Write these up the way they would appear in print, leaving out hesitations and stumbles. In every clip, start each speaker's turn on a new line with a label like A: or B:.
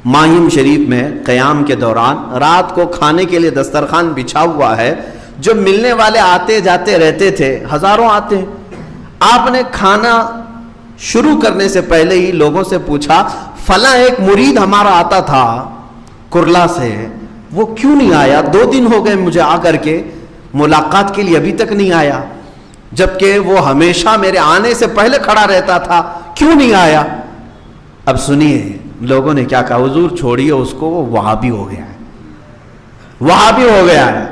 A: ماہم شریف میں قیام کے دوران رات کو کھانے کے لیے دسترخوان بچھا ہوا ہے. جو ملنے والے آتے جاتے رہتے تھے، ہزاروں آتے ہیں. آپ نے کھانا شروع کرنے سے پہلے ہی لوگوں سے پوچھا فلاں ایک مرید ہمارا آتا تھا کرلا سے، وہ کیوں نہیں آیا؟ 2 دن ہو گئے مجھے آ کر کے، ملاقات کے لیے ابھی تک نہیں آیا، جبکہ وہ ہمیشہ میرے آنے سے پہلے کھڑا رہتا تھا، کیوں نہیں آیا؟ اب سنیے لوگوں نے کیا کہا، حضور چھوڑیے اس کو، وہ وہابی ہو گیا ہے، وہابی ہو گیا ہے،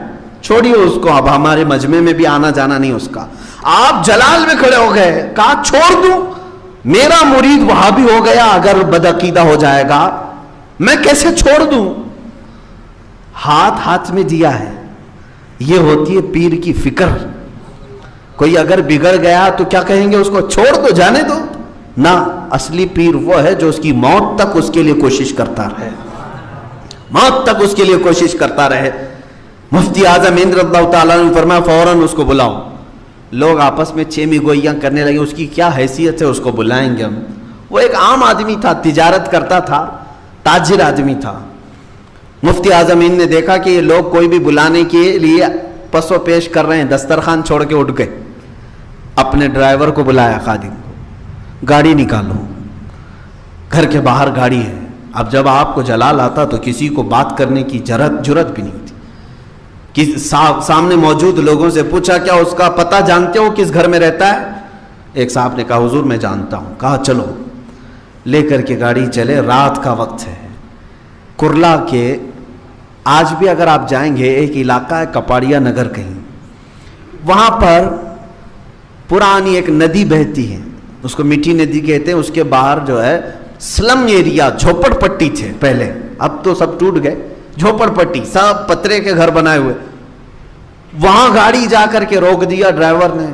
A: چھوڑیے اس کو، اب ہمارے مجمع میں بھی آنا جانا نہیں اس کا. آپ جلال میں کھڑے ہو گئے، کہا چھوڑ دوں؟ میرا مرید وہابی ہو گیا، اگر بدعقیدہ ہو جائے گا میں کیسے چھوڑ دوں؟ ہاتھ میں دیا ہے. یہ ہوتی ہے پیر کی فکر. کوئی اگر بگڑ گیا تو کیا کہیں گے اس کو، چھوڑ دو، جانے دو؟ نہ، اصلی پیر وہ ہے جو اس کی موت تک اس کے لیے کوشش کرتا رہے، موت تک اس کے لیے کوشش کرتا رہے. مفتی اعظم ہند رضی اللہ تعالیٰ نے فرمایا فوراً اس کو بلاؤ. لوگ آپس میں چیمی گوئیاں کرنے لگے، اس کی کیا حیثیت ہے، اس کو بلائیں گے ہم؟ وہ ایک عام آدمی تھا، تجارت کرتا تھا، تاجر آدمی تھا. مفتی اعظم ہند نے دیکھا کہ یہ لوگ کوئی بھی بلانے کے لیے پس و پیش کر رہے ہیں، دسترخوان چھوڑ کے اٹھ گئے. اپنے ڈرائیور کو بلایا، خادم کو، گاڑی نکالو، گھر کے باہر گاڑی ہے. اب جب آپ کو جلال آتا تو کسی کو بات کرنے کی جرت بھی نہیں ہوتی. سامنے موجود لوگوں سے پوچھا کیا اس کا پتہ جانتے ہو کس گھر میں رہتا ہے؟ ایک صاحب نے کہا حضور میں جانتا ہوں. کہا چلو، لے کر کے گاڑی چلے. رات کا وقت ہے. کرلا کے آج بھی اگر آپ جائیں گے، ایک علاقہ ہے کپاڑیا نگر کہیں، وہاں پر پرانی ایک ندی بہتی ہے، اس کو میٹھی ندی کہتے ہیں. اس کے باہر جو ہے سلم ایریا، جھوپڑ پٹی تھے پہلے، اب تو سب ٹوٹ گئے. جھوپڑ پٹی، سب پترے کے گھر بنائے ہوئے. وہاں گاڑی جا کر کے روک دیا ڈرائیور نے،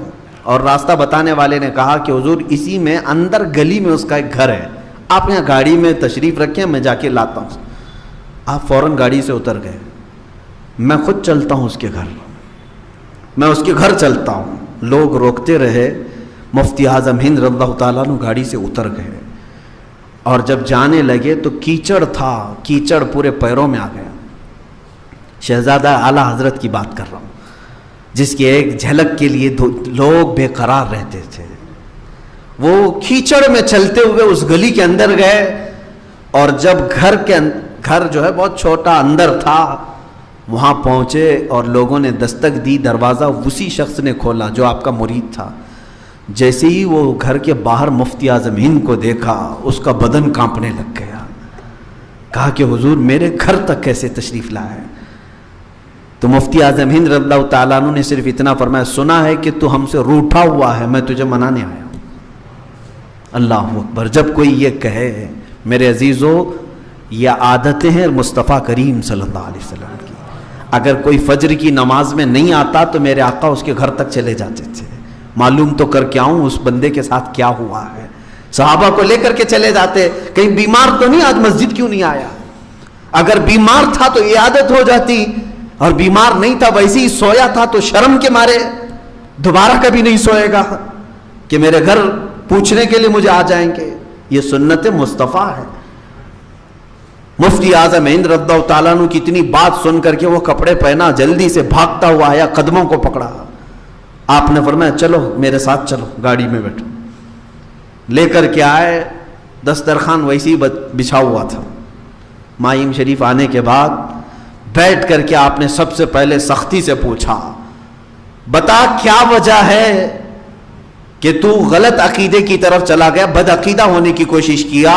A: اور راستہ بتانے والے نے کہا کہ حضور اسی میں اندر گلی میں اس کا ایک گھر ہے، آپ یہاں گاڑی میں تشریف رکھیں، میں جا کے لاتا ہوں. آپ فوراً گاڑی سے اتر گئے. میں خود چلتا ہوں اس کے گھر، میں اس کے گھر چلتا ہوں. لوگ روکتے رہے. مفتی اعظم ہند رضی اللہ تعالیٰ عنہ گاڑی سے اتر گئے، اور جب جانے لگے تو کیچڑ تھا، کیچڑ پورے پیروں میں آ گیا. شہزادہ اعلیٰ حضرت کی بات کر رہا ہوں، جس کی ایک جھلک کے لیے لوگ بے قرار رہتے تھے. وہ کیچڑ میں چلتے ہوئے اس گلی کے اندر گئے، اور جب گھر جو ہے بہت چھوٹا اندر تھا، وہاں پہنچے اور لوگوں نے دستک دی. دروازہ اسی شخص نے کھولا جو آپ کا مرید تھا. جیسے ہی وہ گھر کے باہر مفتی اعظم ہند کو دیکھا، اس کا بدن کانپنے لگ گیا. کہا کہ حضور میرے گھر تک کیسے تشریف لائے؟ تو مفتی اعظم ہند رضی اللہ تعالیٰ عنہ نے صرف اتنا فرمایا، سنا ہے کہ تو ہم سے روٹھا ہوا ہے، میں تجھے منانے آیا ہوں. اللہ اکبر. جب کوئی یہ کہے، میرے عزیزو، یہ عادتیں ہیں مصطفیٰ کریم صلی اللہ علیہ وسلم کی. اگر کوئی فجر کی نماز میں نہیں آتا تو میرے آقا اس کے گھر تک چلے جاتے تھے، معلوم تو کر کے آؤں اس بندے کے ساتھ کیا ہوا ہے. صحابہ کو لے کر کے چلے جاتے، کہیں بیمار تو نہیں، آج مسجد کیوں نہیں آیا؟ اگر بیمار تھا تو یہ عادت ہو جاتی، اور بیمار نہیں تھا، ویسے ہی سویا تھا تو شرم کے مارے دوبارہ کبھی نہیں سوئے گا کہ میرے گھر پوچھنے کے لیے مجھے آ جائیں گے. یہ سنت مصطفیٰ ہے. مفتی اعظم ہند رضی اللہ تعالیٰ عنہ کی اتنی بات سن کر کے وہ کپڑے پہنا، جلدی سے بھاگتا ہوا آیا، قدموں کو پکڑا. آپ نے فرمایا چلو میرے ساتھ چلو، گاڑی میں بیٹھو. لے کر کے آئے. دسترخوان ویسے ہی بچھا ہوا تھا. ماہم شریف آنے کے بعد بیٹھ کر کے آپ نے سب سے پہلے سختی سے پوچھا، بتا کیا وجہ ہے کہ تو غلط عقیدے کی طرف چلا گیا، بد عقیدہ ہونے کی کوشش کیا،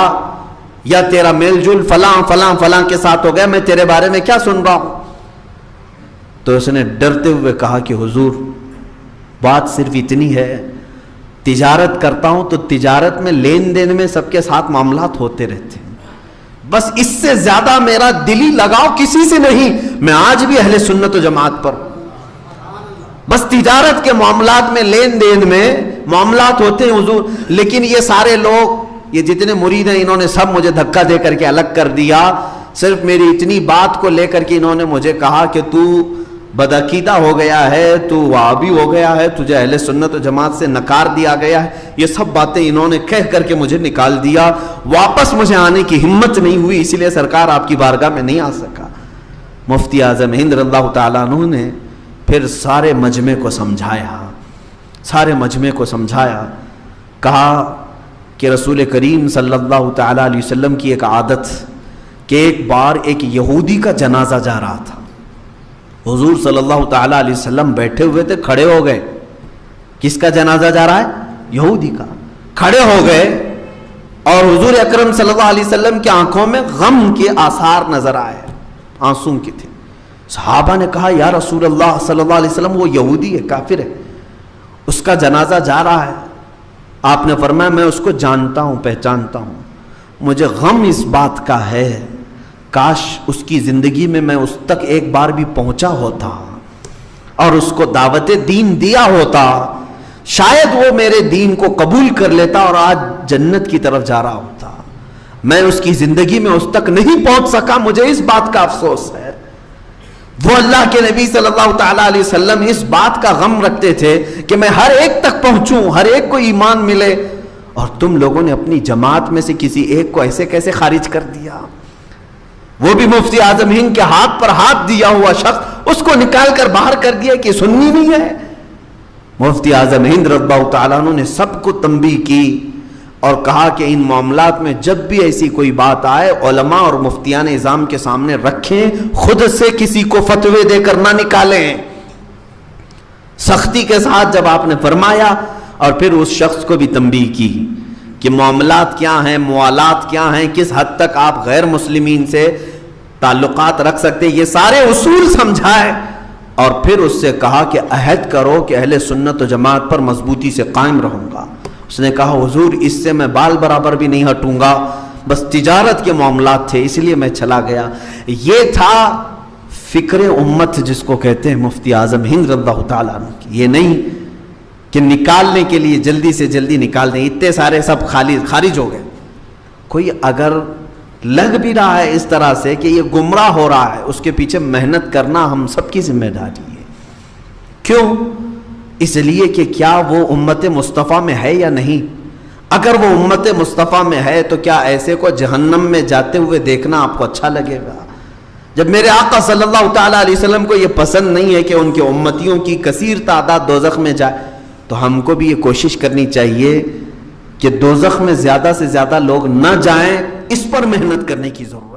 A: یا تیرا میل جول فلاں فلاں فلاں کے ساتھ ہو گیا، میں تیرے بارے میں کیا سن رہا ہوں؟ تو اس نے ڈرتے ہوئے کہا کہ حضور بات صرف اتنی ہے، تجارت کرتا ہوں تو تجارت میں لین دین میں سب کے ساتھ معاملات ہوتے رہتے ہیں، بس اس سے زیادہ میرا دلی لگاؤ کسی سے نہیں. میں آج بھی اہل سنت و جماعت پر، بس تجارت کے معاملات میں لین دین میں معاملات ہوتے ہیں حضور. لیکن یہ سارے لوگ، یہ جتنے مرید ہیں، انہوں نے سب مجھے دھکا دے کر کے الگ کر دیا. صرف میری اتنی بات کو لے کر کے انہوں نے مجھے کہا کہ تو بدعقیدہ ہو گیا ہے، تو وہابی ہو گیا ہے، تجھے اہل سنت و جماعت سے نکار دیا گیا ہے، یہ سب باتیں انہوں نے کہہ کر کے مجھے نکال دیا، واپس مجھے آنے کی ہمت نہیں ہوئی، اسی لیے سرکار آپ کی بارگاہ میں نہیں آ سکا۔ مفتی اعظم ہند رضی اللہ تعالیٰ عنہ نے پھر سارے مجمع کو سمجھایا، کہا کہ رسول کریم صلی اللہ تعالیٰ علیہ وسلم کی ایک عادت کہ ایک بار ایک یہودی کا جنازہ جا رہا تھا، حضور صلی اللہ تعالیٰ علیہ وسلم بیٹھے ہوئے تھے، کھڑے ہو گئے، کس کا جنازہ جا رہا ہے؟ یہودی کا، کھڑے ہو گئے، اور حضور اکرم صلی اللہ علیہ وسلم کی آنکھوں میں غم کے آثار نظر آئے، آنسوں کے تھے۔ صحابہ نے کہا یا رسول اللہ صلی اللہ علیہ وسلم وہ یہودی ہے، کافر ہے، اس کا جنازہ جا رہا ہے۔ آپ نے فرمایا میں اس کو جانتا ہوں، پہچانتا ہوں، مجھے غم اس بات کا ہے کاش اس کی زندگی میں میں اس تک ایک بار بھی پہنچا ہوتا اور اس کو دعوت دین دیا ہوتا، شاید وہ میرے دین کو قبول کر لیتا اور آج جنت کی طرف جا رہا ہوتا، میں اس کی زندگی میں اس تک نہیں پہنچ سکا، مجھے اس بات کا افسوس ہے۔ وہ اللہ کے نبی صلی اللہ تعالیٰ علیہ وسلم اس بات کا غم رکھتے تھے کہ میں ہر ایک تک پہنچوں، ہر ایک کو ایمان ملے، اور تم لوگوں نے اپنی جماعت میں سے کسی ایک کو ایسے کیسے خارج کر دیا؟ وہ بھی مفتی اعظم ہند کے ہاتھ پر ہاتھ دیا ہوا شخص، اس کو نکال کر باہر کر دیا کہ سنی نہیں ہے۔ مفتی اعظم ہند رضی اللہ تعالیٰ عنہ نے سب کو تنبیہ کی اور کہا کہ ان معاملات میں جب بھی ایسی کوئی بات آئے علماء اور مفتیان اعظام کے سامنے رکھیں، خود سے کسی کو فتوے دے کر نہ نکالیں۔ سختی کے ساتھ جب آپ نے فرمایا، اور پھر اس شخص کو بھی تنبیہ کی کہ معاملات کیا ہیں، موالات کیا ہیں، کس حد تک آپ غیر مسلمین سے تعلقات رکھ سکتے، یہ سارے اصول سمجھائے، اور پھر اس سے کہا کہ عہد کرو کہ اہل سنت و جماعت پر مضبوطی سے قائم رہوں گا۔ اس نے کہا حضور اس سے میں بال برابر بھی نہیں ہٹوں گا، بس تجارت کے معاملات تھے اس لیے میں چلا گیا۔ یہ تھا فکر امت جس کو کہتے ہیں مفتی اعظم ہند رضی اللہ تعالیٰ عنہ کی، یہ نہیں کہ نکالنے کے لیے جلدی سے جلدی نکال دیں، اتنے سارے سب خارج ہو گئے۔ کوئی اگر لگ بھی رہا ہے اس طرح سے کہ یہ گمراہ ہو رہا ہے، اس کے پیچھے محنت کرنا ہم سب کی ذمہ داری ہے۔ کیوں؟ اس لیے کہ کیا وہ امت مصطفیٰ میں ہے یا نہیں؟ اگر وہ امت مصطفیٰ میں ہے تو کیا ایسے کو جہنم میں جاتے ہوئے دیکھنا آپ کو اچھا لگے گا؟ جب میرے آقا صلی اللہ تعالیٰ علیہ وسلم کو یہ پسند نہیں ہے کہ ان کے امتیوں کی کثیر تعداد دوزخ میں جائے، تو ہم کو بھی یہ کوشش کرنی چاہیے کہ دوزخ میں زیادہ سے زیادہ لوگ نہ جائیں، اس پر محنت کرنے کی ضرورت ہے۔